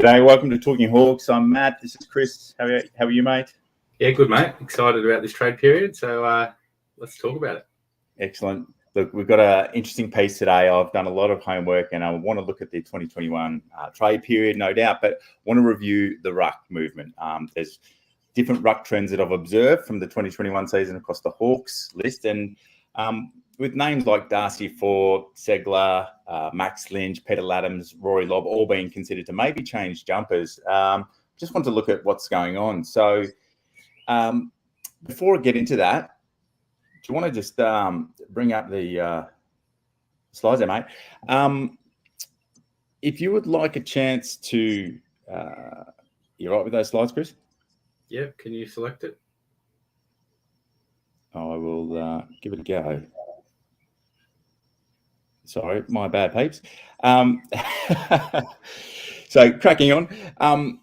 G'day, welcome to Talking Hawks. I'm Matt. This is Chris. How are you, mate? Yeah, good, mate. Excited about this trade period, so let's talk about it. Excellent. Look, we've got an interesting piece today. I've done a lot of homework and I want to look at the 2021 trade period, no doubt, but want to review the ruck movement. There's different ruck trends that I've observed from the 2021 season across the Hawks list, and with names like Darcy Fort, Ceglar, Max Lynch, Ladhams, Rory Lobb all being considered to maybe change jumpers. Just want to look at what's going on. So before I get into that, do you want to just bring up the slides there, mate? If you would like a chance to, you right with those slides, Chris? Yeah, can you select it? I will give it a go. Sorry, my bad, peeps. So cracking on.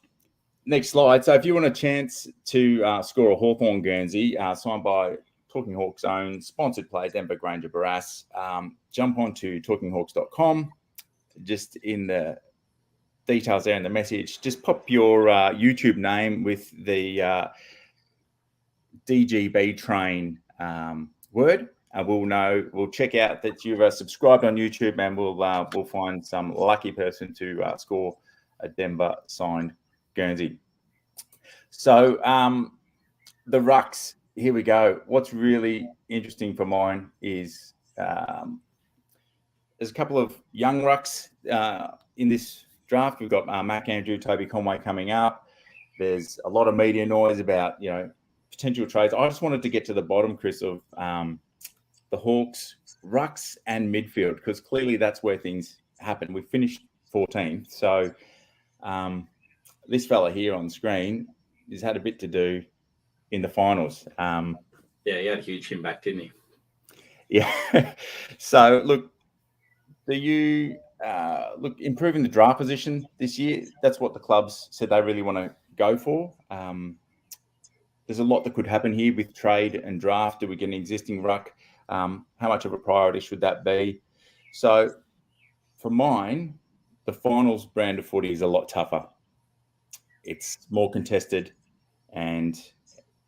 Next slide. So if you want a chance to score a Hawthorn Guernsey signed by Talking Hawks own sponsored play, Denver Granger Barras, jump on to talkinghawks.com. Just in the details there in the message, just pop your YouTube name with the DGB train word. We'll check out that you've subscribed on YouTube, and we'll find some lucky person to score a Denver signed Guernsey. So the rucks, here we go. What's really interesting for mine is there's a couple of young rucks in this draft. We've got Mac Andrew, Toby, Conway coming up. There's a lot of media noise about potential trades. I just wanted to get to the bottom, Chris, of the Hawks, rucks and midfield, because clearly that's where things happen. We finished 14th, so this fella here on screen has had a bit to do in the finals. Yeah, he had a huge impact, didn't he? Yeah. So look, improving the draft position this year? That's what the clubs said they really want to go for. There's a lot that could happen here with trade and draft. Do we get an existing ruck? How much of a priority should that be? So for mine, the finals brand of footy is a lot tougher. It's more contested, and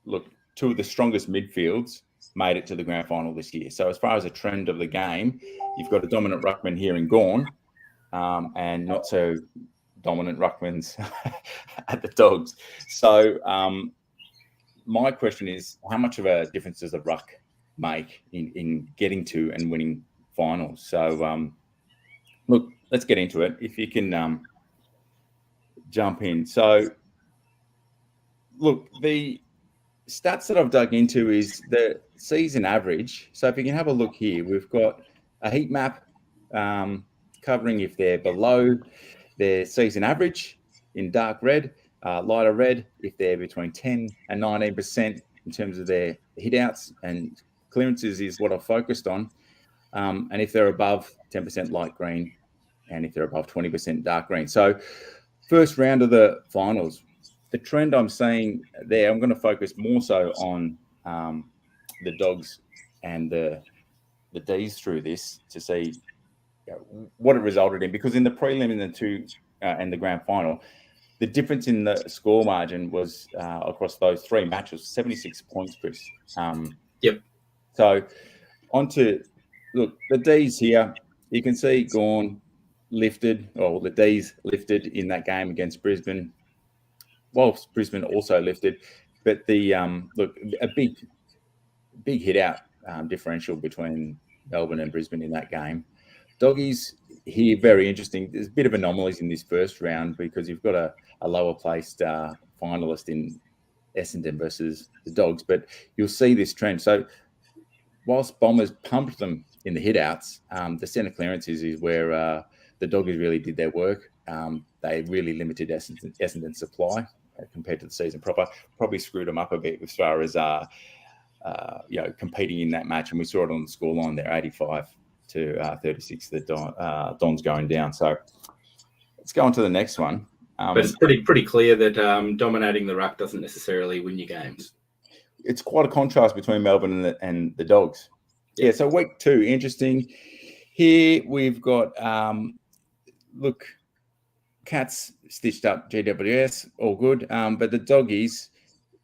look, two of the strongest midfields made it to the grand final this year. So as far as a trend of the game, you've got a dominant ruckman here in Gawn, and not so dominant ruckmans at the Dogs. So my question is, how much of a difference does a ruck make in getting to and winning finals? So look, let's get into it. If you can jump in. So look, the stats that I've dug into is the season average. So if you can have a look here, we've got a heat map covering if they're below their season average in dark red, lighter red if they're between 10 and 19% in terms of their hit outs, and clearances is what I've focused on. And if they're above 10% light green, and if they're above 20% dark green. So first round of the finals, the trend I'm seeing there, I'm going to focus more so on the Dogs and the D's through this to see what it resulted in, because in the prelim and the grand final, the difference in the score margin was across those three matches 76 points, Chris. Yep. So look, the D's here, you can see Gawn lifted, or the D's lifted in that game against Brisbane, whilst Brisbane also lifted. But the look, a big hit out differential between Melbourne and Brisbane in that game. Doggies here, very interesting. There's a bit of anomalies in this first round because you've got a lower placed finalist in Essendon versus the Dogs, but you'll see this trend. So whilst Bombers pumped them in the hit outs, the centre clearances is where the Doggies really did their work. They really limited Essendon's supply compared to the season proper. Probably screwed them up a bit as far as competing in that match, and we saw it on the scoreline there, 85 to 36. The Dons going down. So let's go on to the next one. But it's pretty clear that dominating the ruck doesn't necessarily win you games. It's quite a contrast between Melbourne and the Dogs. Yeah. So week 2, interesting. Here we've got look, Cats stitched up GWS, all good. But the doggies,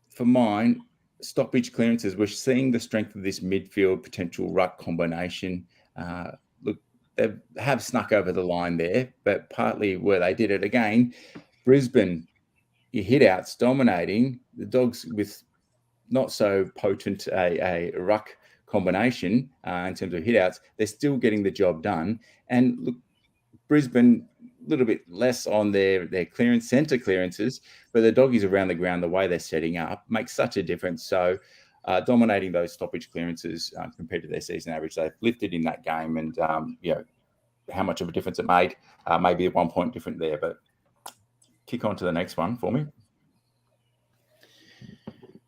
for mine, stoppage clearances, we're seeing the strength of this midfield potential ruck combination. Look, they have snuck over the line there, but partly where they did it again, Brisbane, your hit-outs dominating, the Dogs with not so potent a ruck combination in terms of hit-outs, they're still getting the job done. And look, Brisbane, a little bit less on their centre clearances, but the doggies around the ground, the way they're setting up, makes such a difference. So dominating those stoppage clearances compared to their season average, they've lifted in that game, and how much of a difference it made. Maybe 1 point different there, but kick on to the next one for me.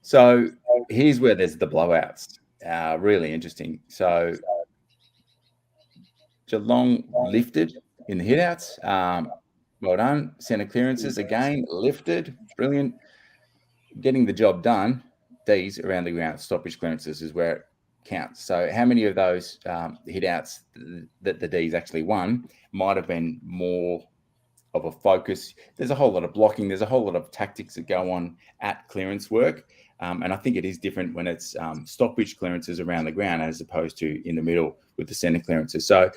So here's where there's the blowouts. Really interesting. So Geelong lifted in the hitouts. Well done. Centre clearances again lifted. Brilliant. Getting the job done. D's around the ground. Stoppage clearances is where it counts. So how many of those hitouts that the D's actually won might have been more of a focus? There's a whole lot of blocking. There's a whole lot of tactics that go on at clearance work. And I think it is different when it's stoppage clearances around the ground as opposed to in the middle with the centre clearances. So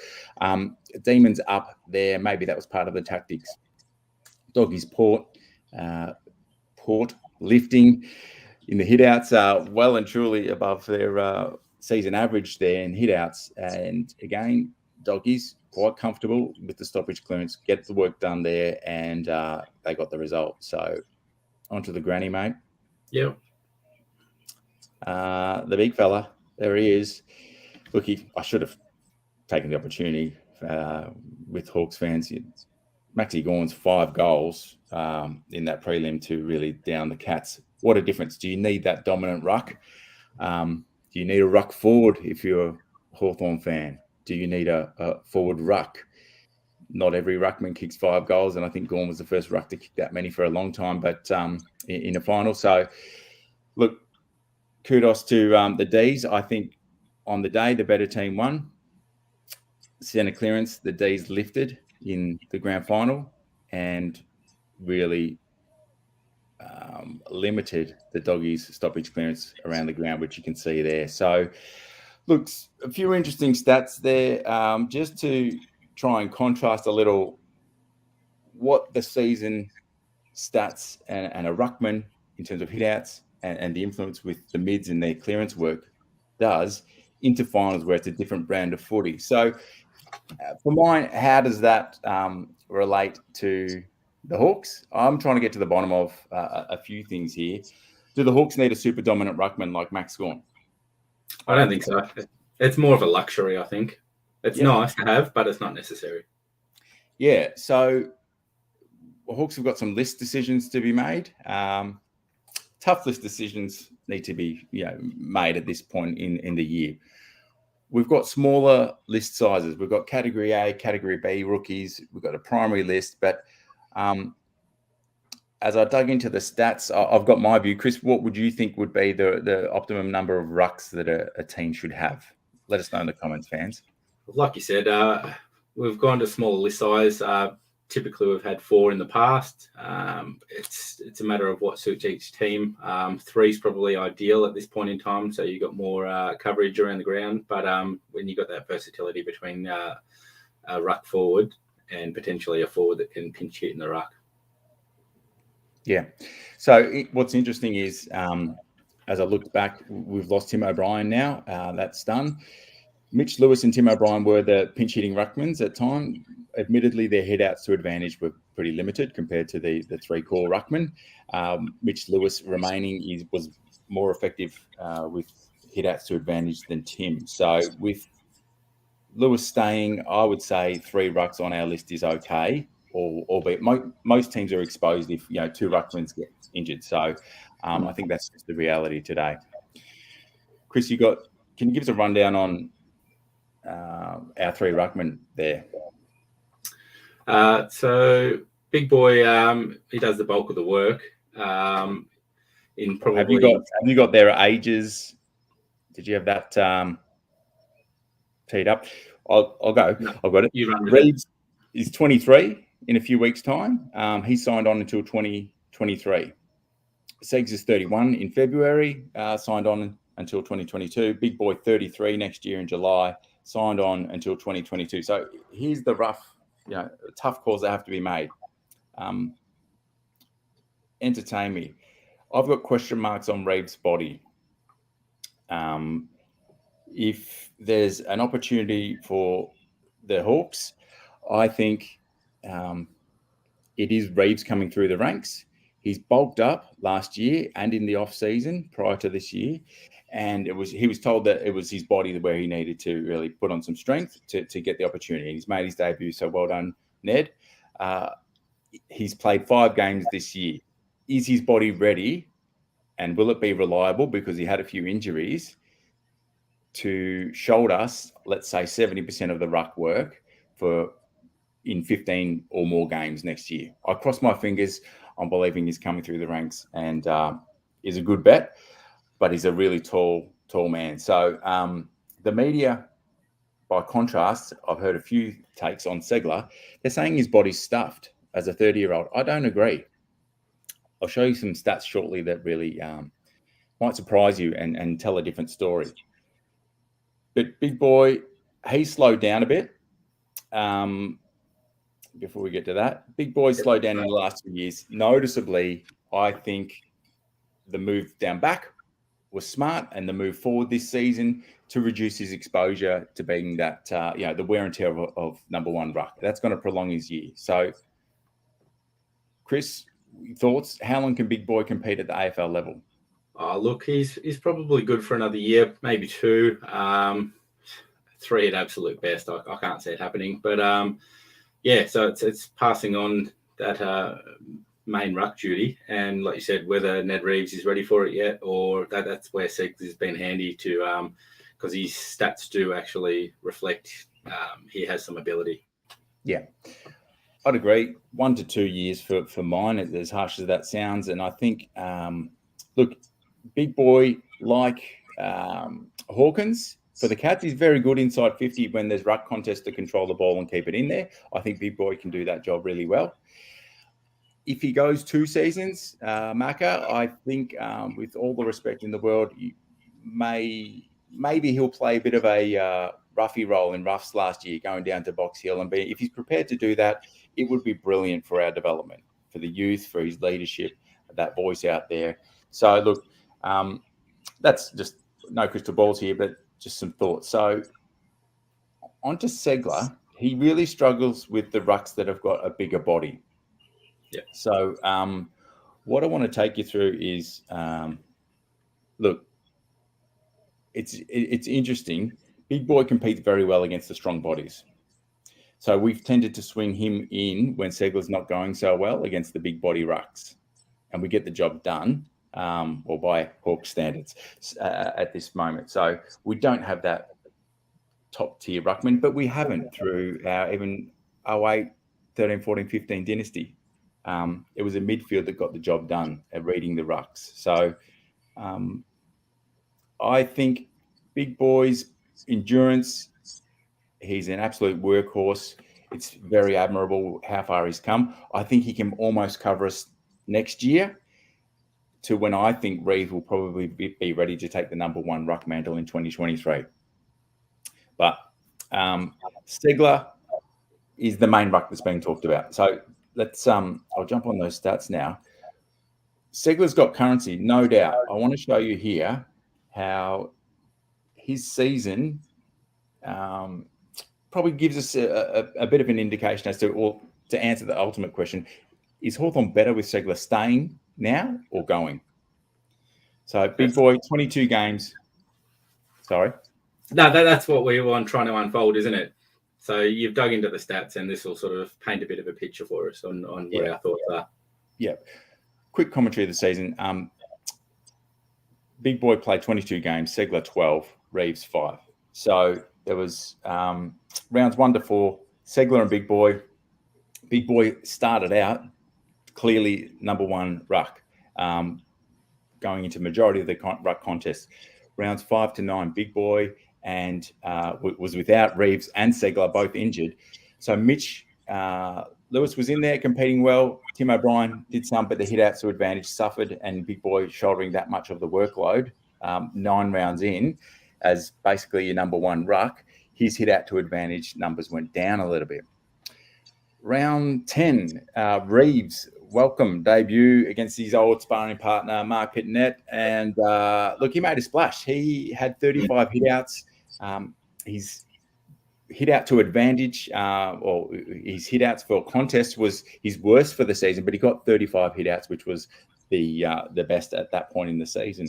Demons up there. Maybe that was part of the tactics. Doggies Port lifting in the hitouts are well and truly above their season average there in hitouts. And again, Doggies quite comfortable with the stoppage clearance, get the work done there, and they got the result. So onto the granny, mate. Yeah. The big fella, there he is. Look, I should have taken the opportunity with Hawks fans. Maxie Gawn's 5 goals in that prelim to really down the Cats. What a difference. Do you need that dominant ruck? Do you need a ruck forward if you're a Hawthorn fan? Do you need a forward ruck? Not every ruckman kicks 5 goals, and I think Gawn was the first ruck to kick that many for a long time, but in a final. So, look, kudos to the Ds. I think on the day, the better team won. Centre clearance, the Ds lifted in the grand final and really limited the Doggies' stoppage clearance around the ground, which you can see there. So, look, a few interesting stats there. Just to try and contrast a little what the season stats and a ruckman in terms of hitouts and the influence with the mids and their clearance work does into finals where it's a different brand of footy. So for mine, how does that relate to the Hawks? I'm trying to get to the bottom of a few things here. Do the Hawks need a super dominant ruckman like Max Gawn? I don't think so. It's more of a luxury, I think. It's nice to have, but it's not necessary. Yeah, so Hawks have got some list decisions to be made. Tough list decisions need to be made at this point in the year. We've got smaller list sizes. We've got Category A, Category B rookies. We've got a primary list. But as I dug into the stats, I've got my view. Chris, what would you think would be the optimum number of rucks that a team should have? Let us know in the comments, fans. Like you said, we've gone to smaller list size. Typically, we've had 4 in the past. It's a matter of what suits each team. 3 is probably ideal at this point in time, so you've got more coverage around the ground. But when you've got that versatility between a ruck forward and potentially a forward that can pinch hit in the ruck. Yeah. So what's interesting is, as I looked back, we've lost Tim O'Brien now. That's done. Mitch Lewis and Tim O'Brien were the pinch-hitting ruckmans at time. Admittedly, their head-outs to advantage were pretty limited compared to the 3 core ruckmen. Mitch Lewis remaining was more effective with head-outs to advantage than Tim. So with Lewis staying, I would say 3 rucks on our list is okay, albeit most teams are exposed if 2 ruckmans get injured. So I think that's just the reality today. Chris, can you give us a rundown on our 3 ruckmen there? So Big Boy, he does the bulk of the work. In probably have you got their ages? Did you have that teed up? I'll go. No, I've got it. You run Reeves is 23. in a few weeks' time. He signed on until 2023. Segs is 31 in February, signed on until 2022. Big Boy 33 next year in July, signed on until 2022. So here's the rough, tough calls that have to be made. Entertain me. I've got question marks on Reeves' body. If there's an opportunity for the Hawks, I think it is Reeves coming through the ranks. He's bulked up last year and in the off season prior to this year, and he was told that it was his body where he needed to really put on some strength to get the opportunity. He's made his debut, so well done, Ned. He's played 5 games this year. Is his body ready, and will it be reliable because he had a few injuries to shoulder, let's say 70% of the ruck work in 15 or more games next year? I cross my fingers. I'm believing he's coming through the ranks and is a good bet, but he's a really tall man. So the media, by contrast, I've heard a few takes on Ceglar. They're saying his body's stuffed as a 30-year-old. I don't agree. I'll show you some stats shortly that really might surprise you and tell a different story. But Big Boy, he slowed down a bit. Before we get to that, Big Boy slowed down in the last 2 years. Noticeably, I think the move down back was smart, and the move forward this season to reduce his exposure to being that, the wear and tear of number one ruck. That's going to prolong his year. So, Chris, thoughts? How long can Big Boy compete at the AFL level? Look, he's probably good for another year, maybe 2, 3 at absolute best. I can't see it happening, but so it's passing on that main ruck duty, and like you said, whether Ned Reeves is ready for it yet, or that's where Segs has been handy to, because his stats do actually reflect he has some ability. Yeah, I'd agree. 1 to 2 years for mine, as harsh as that sounds. And I think, look, Big Boy, like Hawkins, for the Cats, he's very good inside 50 when there's ruck contests to control the ball and keep it in there. I think Big Boy can do that job really well. If he goes 2 seasons, Macca, I think with all the respect in the world, maybe he'll play a bit of a roughy role in roughs last year, going down to Box Hill. And if he's prepared to do that, it would be brilliant for our development, for the youth, for his leadership, that voice out there. So, look, that's just no crystal balls here, but just some thoughts. So onto Ceglar, he really struggles with the rucks that have got a bigger body. Yeah. So what I want to take you through is, look, it's interesting. Big Boy competes very well against the strong bodies. So we've tended to swing him in when Ceglar's not going so well against the big body rucks, and we get the job done. Or by Hawk standards at this moment. So we don't have that top tier ruckman, but we haven't through our even 08, 13, 14, 15 dynasty. It was a midfield that got the job done at reading the rucks. So I think Big Boy's endurance, he's an absolute workhorse. It's very admirable how far he's come. I think he can almost cover us next year, to when I think Reeves will probably be ready to take the number one ruck mantle in 2023. But Ceglar is the main ruck that's being talked about. So let's I'll jump on those stats now. Ceglar's got currency, no doubt. I want to show you here how his season probably gives us a bit of an indication as to answer the ultimate question. Is Hawthorn better with Ceglar staying now or going? So Big Boy, 22 games. Sorry. No, that's what we want trying to unfold, isn't it? So you've dug into the stats, and this will sort of paint a bit of a picture for us on what our thoughts are. Yeah. Quick commentary of the season. Big Boy played 22 games, Ceglar 12, Reeves 5. So there was rounds 1 to 4, Ceglar and Big Boy. Big Boy started out clearly number one ruck, going into majority of the ruck contests. Rounds 5 to 9, Big Boy was without Reeves and Ceglar, both injured. So Mitch Lewis was in there competing well. Tim O'Brien did some, but the hit outs to advantage suffered, and Big Boy shouldering that much of the workload 9 rounds in as basically your number one ruck. His hit out to advantage numbers went down a little bit. Round 10, Reeves, welcome debut against his old sparring partner, Mark Pitnet. And look, he made a splash. He had 35 hit outs. His hit out to advantage, or his hit outs for contest was his worst for the season, but he got 35 hit outs, which was the best at that point in the season.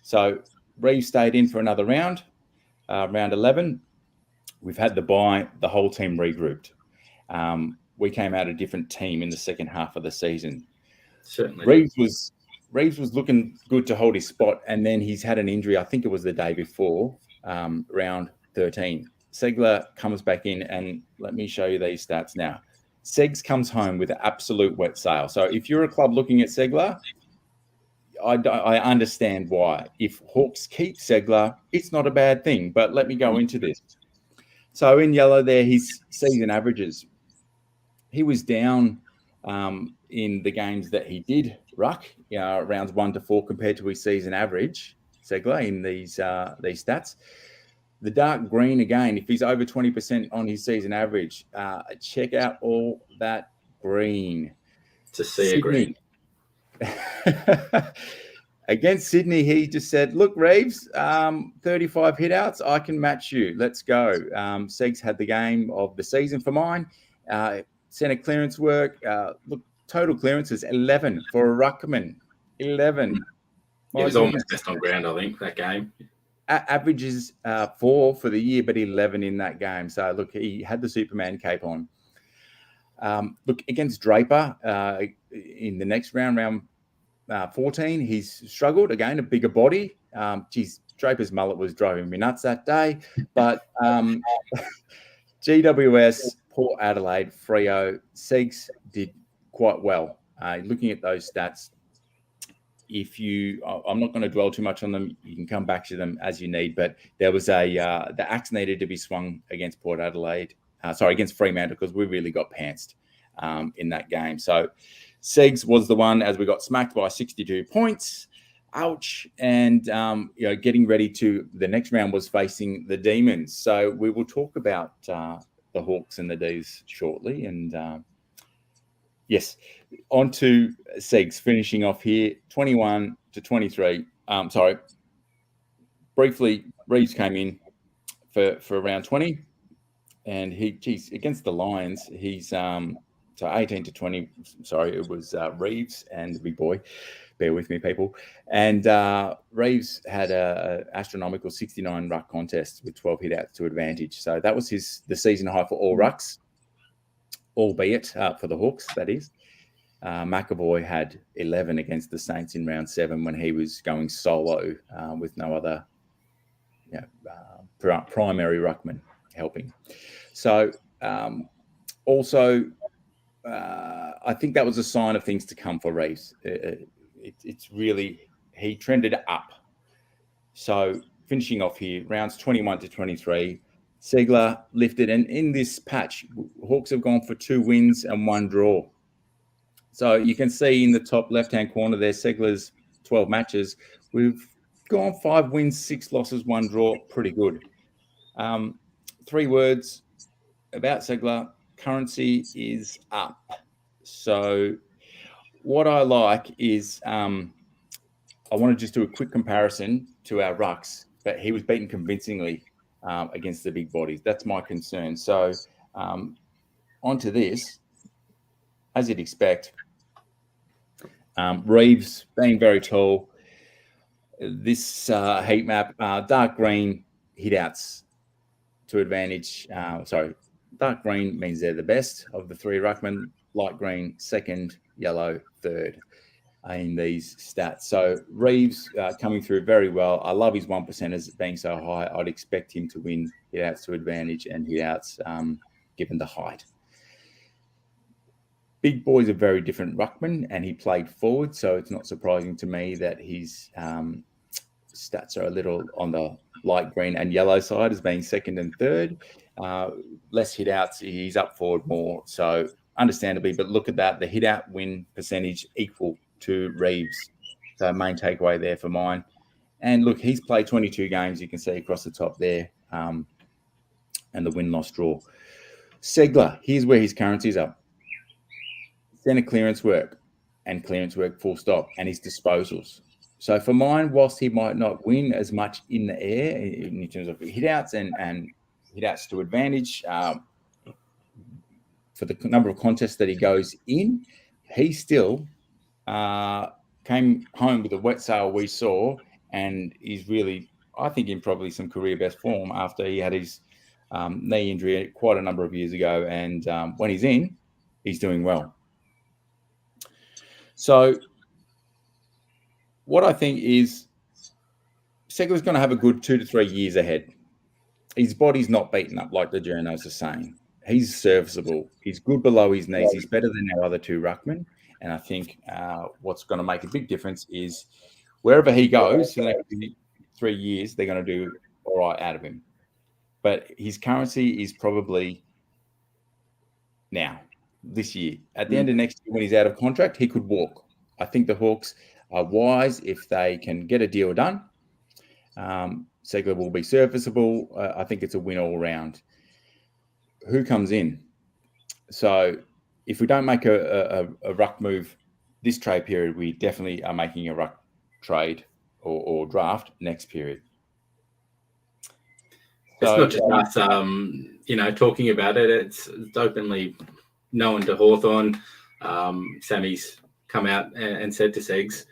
So Reeves stayed in for another round, round 11. We've had the bye, the whole team regrouped. We came out a different team in the second half of the season. Certainly. Reeves was looking good to hold his spot, and then he's had an injury. I think it was the day before, round 13. Ceglar comes back in, and let me show you these stats now. Segs comes home with an absolute wet sail. So if you're a club looking at Ceglar, I understand why. If Hawks keep Ceglar, it's not a bad thing, but let me go into this. So in yellow there, his season averages. He was down in the games that he did ruck, rounds 1 to 4 compared to his season average, Ceglar, in these stats. The dark green, again, if he's over 20% on his season average, check out all that green. To see a green. Against Sydney, he just said, look, Reeves, 35 hit outs, I can match you. Let's go. Segs had the game of the season for mine. Centre clearance work. Look, total clearances, 11 for a ruckman. 11. It was almost best on ground, I think, that game. Averages 4 for the year, but 11 in that game. So, look, he had the Superman cape on. Look, against Draper in the next round 14, he's struggled. Again, a bigger body. Draper's mullet was driving me nuts that day. But GWS, Port Adelaide, Freo, Segs did quite well. Looking at those stats, I'm not going to dwell too much on them. You can come back to them as you need. But there was the axe needed to be swung against Port Adelaide. Against Fremantle, because we really got pantsed in that game. So Segs was the one as we got smacked by 62 points. Ouch. And, getting ready to the next round was facing the Demons. So we will talk about the Hawks and the D's shortly. And yes, on to Segs, finishing off here, 21 to 23. Briefly, Reeves came in for round 20. And against the Lions, he's 18 to 20. Sorry, it was Reeves and the Big Boy. Bear with me, people. And Reeves had a astronomical 69 ruck contests with 12 hit outs to advantage. So that was the season high for all rucks, albeit for the Hawks, that is. McEvoy had 11 against the Saints in round 7 when he was going solo with no other primary ruckman helping. So also, I think that was a sign of things to come for Reeves. It's really, he trended up. So finishing off here, rounds 21 to 23, Ceglar lifted. And in this patch, Hawks have gone for 2 wins and 1 draw. So you can see in the top left-hand corner there, Ceglar's 12 matches. We've gone 5 wins, 6 losses, 1 draw. Pretty good. 3 words about Ceglar: currency is up. So what I like is I want to just do a quick comparison to our rucks, but he was beaten convincingly against the big bodies. That's my concern. So onto this, as you'd expect, Reeves being very tall. This heat map, dark green hit outs to advantage. Dark green means they're the best of the 3 ruckmen. Light green, second. Yellow, third in these stats. So Reeves coming through very well. I love his 1%ers being so high. I'd expect him to win hit outs to advantage and hit outs given the height. Big Boy's a very different ruckman, and he played forward, so it's not surprising to me that his stats are a little on the light green and yellow side as being second and third. Less hit outs, he's up forward more. So understandably, but look at that. The hit out win percentage equal to Reeves. So main takeaway there for mine. And look, he's played 22 games. You can see across the top there, and the win-loss draw. Ceglar, here's where his currency's up. Centre clearance work and clearance work full stop, and his disposals. So for mine, whilst he might not win as much in the air in terms of hit-outs and hit-outs to advantage for the number of contests that he goes in, he still came home with a wet sail we saw, and he's really, I think, in probably some career best form after he had his knee injury quite a number of years ago. And when he's in, he's doing well. So what I think is Ceglar's going to have a good 2 to 3 years ahead. His body's not beaten up like the journos are saying. He's serviceable. He's good below his knees. He's better than our other two ruckmen. And I think what's going to make a big difference is wherever he goes for the next 3 years, they're going to do all right out of him. But his currency is probably now, this year. At the end of next year, when he's out of contract, he could walk. I think the Hawks are wise if they can get a deal done. Ceglar will be serviceable. I think it's a win all round. Who comes in? So if we don't make a ruck move this trade period, we definitely are making a ruck trade or draft next period. It's not just us, talking about it. It's openly known to Hawthorn. Sammy's come out and said to Segs,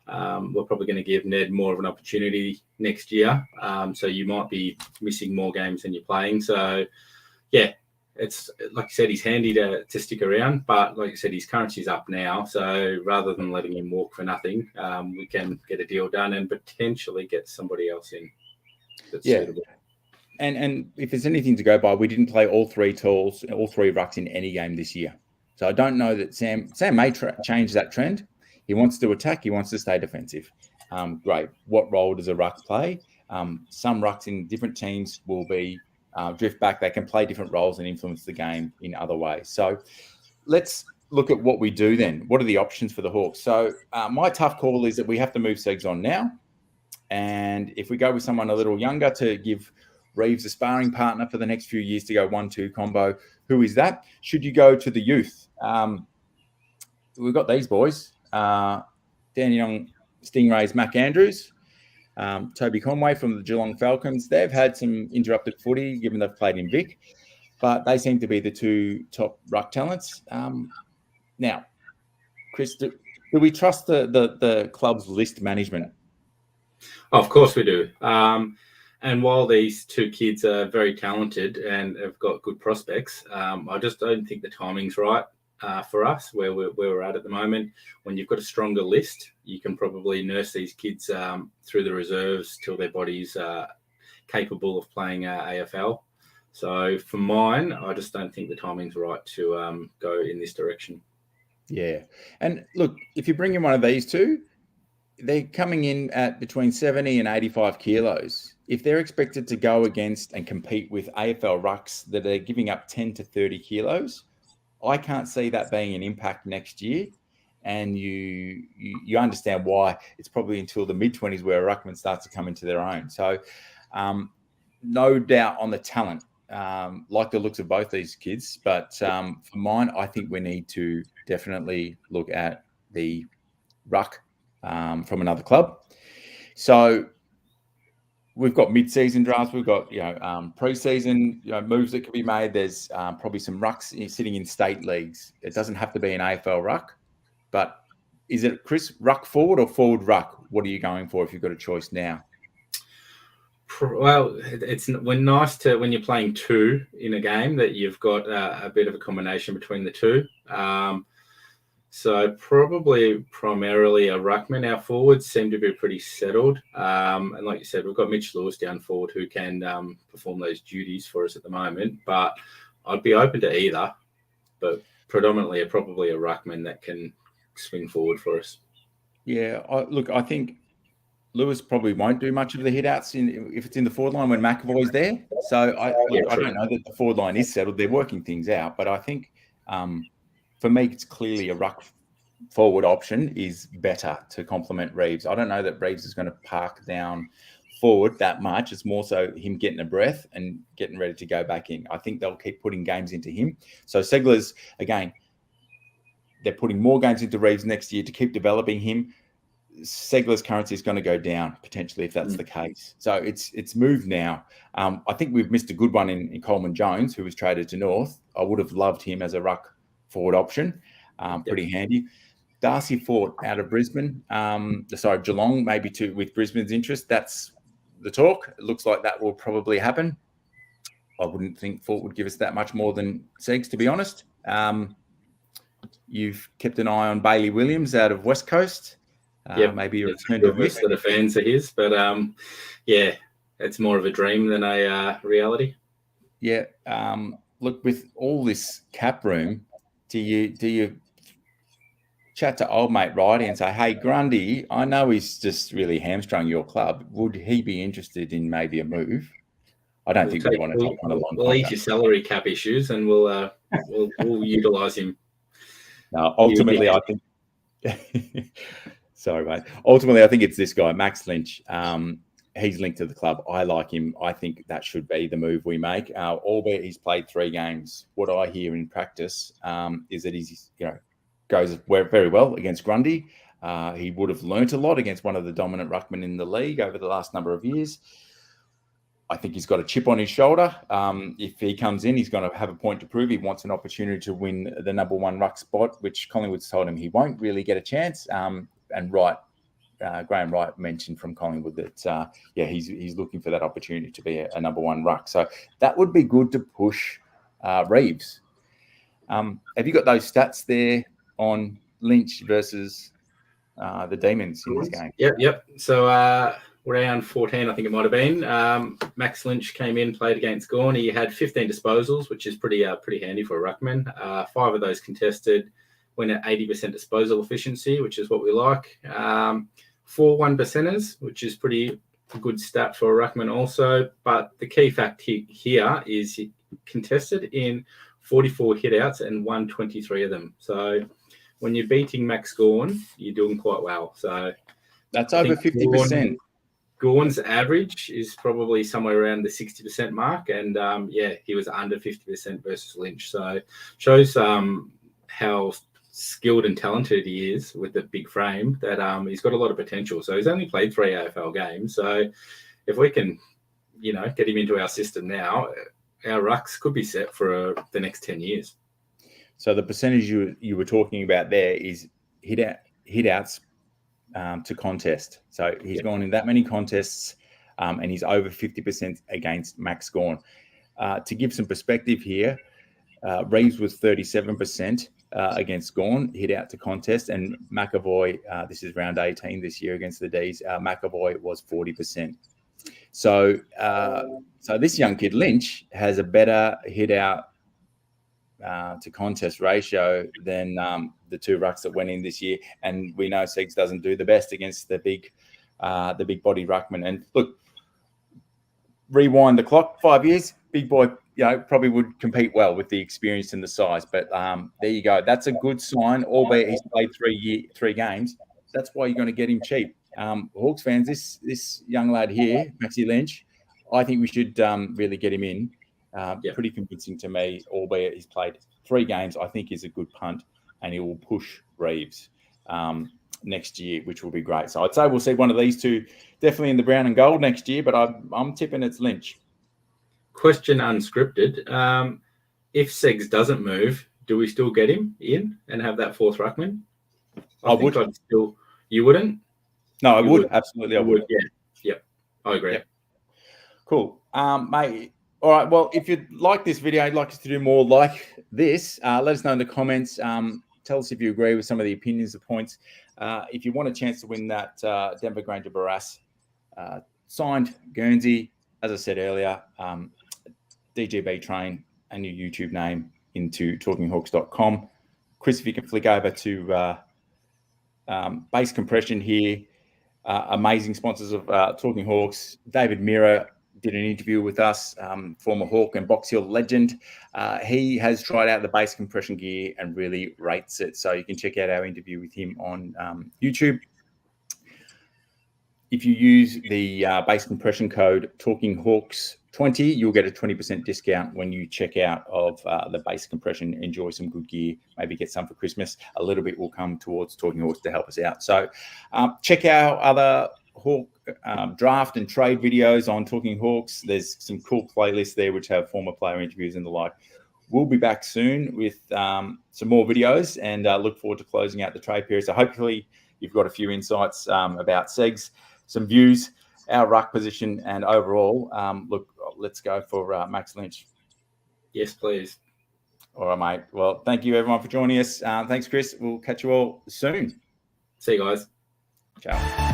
we're probably going to give Ned more of an opportunity next year. So you might be missing more games than you're playing. So, yeah, it's like you said, he's handy to stick around. But like you said, his currency's up now. So rather than letting him walk for nothing, we can get a deal done and potentially get somebody else in that's suitable. And if there's anything to go by, we didn't play all three tools, all three rucks in any game this year. So I don't know that Sam may change that trend. He wants to attack. He wants to stay defensive. Great. What role does a ruck play? Some rucks in different teams will be drift back. They can play different roles and influence the game in other ways. So let's look at what we do then. What are the options for the Hawks? So my tough call is that we have to move Segs on now. And if we go with someone a little younger to give Reeves a sparring partner for the next few years to go 1-2 combo, who is that? Should you go to the youth? We've got these boys. Dandenong Stingrays, Mac Andrews, Toby Conway from the Geelong Falcons. They've had some interrupted footy given they've played in Vic, but they seem to be the two top ruck talents. Now, Chris, do we trust the club's list management? Oh, of course we do. And while these two kids are very talented and have got good prospects, I just don't think the timing's right for us where we're at the moment. When you've got a stronger list, you can probably nurse these kids through the reserves till their body's capable of playing AFL. So for mine, I just don't think the timing's right to go in this direction. Yeah. And look, if you bring in one of these two, they're coming in at between 70 and 85 kilos. If they're expected to go against and compete with AFL rucks that are giving up 10 to 30 kilos, I can't see that being an impact next year. And you understand why it's probably until the mid-20s where a ruckman starts to come into their own. So no doubt on the talent, like the looks of both these kids. But for mine, I think we need to definitely look at the ruck from another club. So we've got mid-season drafts. We've got pre-season moves that can be made. There's probably some rucks sitting in state leagues. It doesn't have to be an AFL ruck, but is it, Chris, ruck forward or forward ruck? What are you going for if you've got a choice now? Well, we're nice to when you're playing two in a game that you've got a bit of a combination between the two. So probably primarily a ruckman. Our forwards seem to be pretty settled. And like you said, we've got Mitch Lewis down forward who can perform those duties for us at the moment. But I'd be open to either, but predominantly probably a ruckman that can swing forward for us. Yeah, I think Lewis probably won't do much of the hit-outs if it's in the forward line when McEvoy's there. So I don't know that the forward line is settled. They're working things out. But I think for me, it's clearly a ruck forward option is better to complement Reeves. I don't know that Reeves is going to park down forward that much. It's more so him getting a breath and getting ready to go back in. I think they'll keep putting games into him. So Ceglar's, again, they're putting more games into Reeves next year to keep developing him. Ceglar's currency is going to go down potentially if that's the case. So it's moved now. I think we've missed a good one in Coleman Jones, who was traded to North. I would have loved him as a ruck forward option. Pretty handy. Darcy Fort out of Brisbane. Geelong, maybe with Brisbane's interest. That's the talk. It looks like that will probably happen. I wouldn't think Fort would give us that much more than Segs, to be honest. You've kept an eye on Bailey Williams out of West Coast. Maybe a return to most of the fans are his, but it's more of a dream than a reality. Yeah. Look, with all this cap room, do you chat to old mate Righty and say, hey, Grundy, I know he's just really hamstrung your club. Would he be interested in maybe a move? I don't think we want to take on a long We'll eat your salary cap issues and we'll utilise him. No, ultimately, I think sorry, mate. Ultimately, I think it's this guy, Max Lynch. He's linked to the club. I like him. I think that should be the move we make. Albeit he's played 3 games. What I hear in practice is that he's goes very well against Grundy. He would have learnt a lot against one of the dominant ruckmen in the league over the last number of years. I think he's got a chip on his shoulder. If he comes in, he's going to have a point to prove. He wants an opportunity to win the number 1 ruck spot, which Collingwood's told him he won't really get a chance. And Graham Wright mentioned from Collingwood that he's looking for that opportunity to be a number 1 ruck. So that would be good to push Reeves. Have you got those stats there on Lynch versus the Demons in this game? Yep. So round 14, I think it might have been. Max Lynch came in, played against Gawn. He had 15 disposals, which is pretty handy for a ruckman. 5 of those contested, went at 80% disposal efficiency, which is what we like. 4 1%ers, which is pretty good stat for a ruckman also. But the key fact here is he contested in 44 hitouts and won 23 of them. So when you're beating Max Gawn, you're doing quite well. So that's over 50%. Gawn's average is probably somewhere around the 60% mark. And he was under 50% versus Lynch. So shows how skilled and talented he is with the big frame, that he's got a lot of potential. So he's only played 3 AFL games. So if we can, get him into our system now, our rucks could be set for the next 10 years. So the percentage you were talking about there is hit-outs to contest. So he's gone in that many contests and he's over 50% against Max Gawn. To give some perspective here, Reeves was 37% against Gawn, hit out to contest, and McEvoy, this is round 18 this year against the Ds, McEvoy was 40%. So this young kid, Lynch, has a better hit out to contest ratio than the 2 rucks that went in this year. And we know Segs doesn't do the best against the big body ruckman. And look, rewind the clock 5 years, big boy, probably would compete well with the experience and the size. But there you go. That's a good sign, albeit he's played 3 games. That's why you're going to get him cheap. Hawks fans, this young lad here, Maxi Lynch, I think we should really get him in. Pretty convincing to me, albeit he's played 3 games. I think he's a good punt, and he will push Reeves next year, which will be great. So I'd say we'll see one of these 2 definitely in the brown and gold next year, but I'm tipping it's Lynch. Question unscripted. If Segs doesn't move, do we still get him in and have that 4th ruckman? I would. You wouldn't? No, I would. Absolutely, I would. Yeah. I agree. Yep. Cool. Mate, all right. Well, if you like this video, I'd like us to do more like this. Let us know in the comments. Tell us if you agree with some of the opinions, the points. If you want a chance to win that Denver Granger Barras signed Guernsey, as I said earlier, DGB train and your YouTube name into talkinghawks.com. Chris, if you can flick over to base compression here. Amazing sponsors of Talking Hawks. David Mirror, did an interview with us, former Hawk and Box Hill legend. He has tried out the base compression gear and really rates it. So you can check out our interview with him on YouTube. If you use the base compression code TalkingHawks20, you'll get a 20% discount when you check out of the base compression. Enjoy some good gear, maybe get some for Christmas. A little bit will come towards Talking Hawks to help us out. So check out other Hawk draft and trade videos on Talking Hawks. There's some cool playlists there which have former player interviews and the like. We'll be back soon with some more videos and look forward to closing out the trade period. So hopefully you've got a few insights about Segs, some views, our ruck position, and overall. Look, let's go for Max Lynch. Yes, please. All right, mate. Well, thank you everyone for joining us. Thanks, Chris. We'll catch you all soon. See you guys. Ciao.